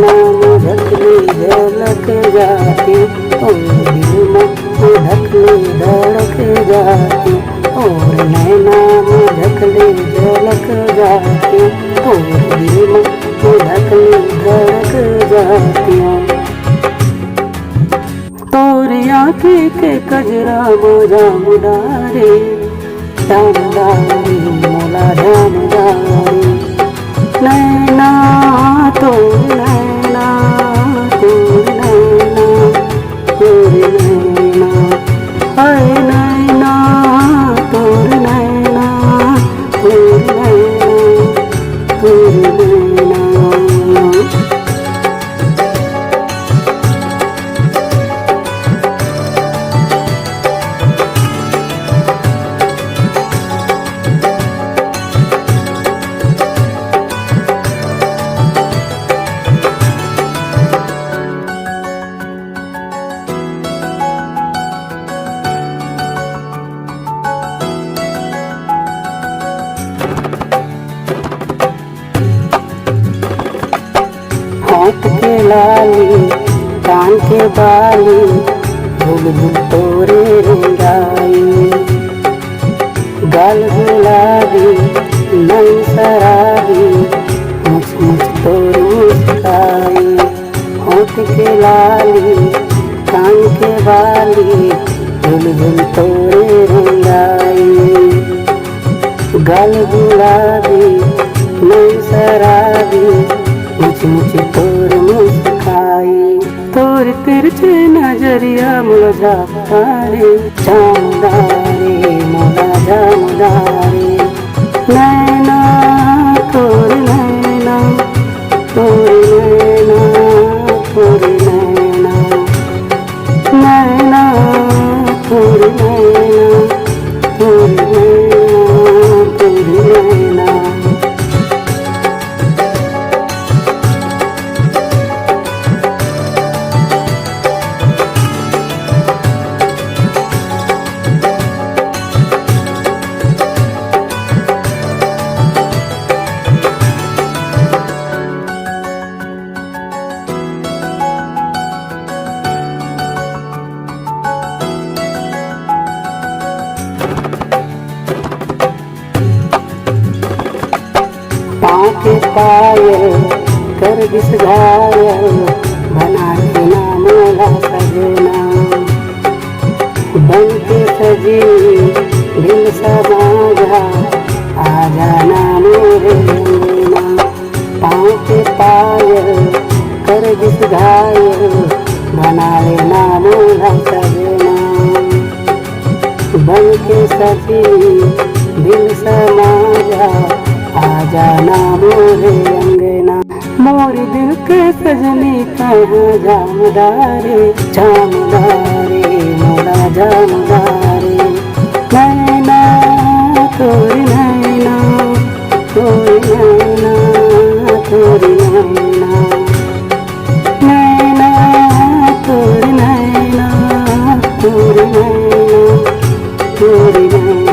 नैना मुझकली झलक जाती और दिल में मुझकली धड़क जाती और नैना मुझकली झलक जाती और दिल में मुझकली धड़क जाती तोरी आँखी के कजरा मोजा मुडारे जामुदारी मोला जामुदारी नैना तोरी नैना तोरी नैना तोरी नैना हाय नैना तोरी नैना तोरी नैना तोरी नैना होठ के लाली कान के बाली बुलबुल तोरे रंगाई गाल गुलाबी नई शराबी मुझ मुझ तोरी मुस्काई होठ के लाली कान के बाली बुलबुल तोरे रंगाई गाल गुलाबी नई शराबी मुझ मुझ तोर मुस्काई तोर तिरछे नजरिया मुझा तारे जामुदारे मोला जामुदारे नैना तोर नैना तोर नैना तोर नैना नैना तोर नैना तोर नैना तोर नैना के पायल कर दिस घायल बना के ना मोला सजना बन के सजी दिल समाजा आ जाना मेरे अंगना पाँव के पायल कर दिस घायल बना लेना मोला सजना बन के सजी दिल समाजा आ जाना मोरे अंगना मोर दिल के सजनी कहाँ जामुदारे जामुदारे मोला जामुदारे नैना तोरी नैना तोरी नैना तोरी नैना नैना तोरी नैना तोरी नैना तोरी नैना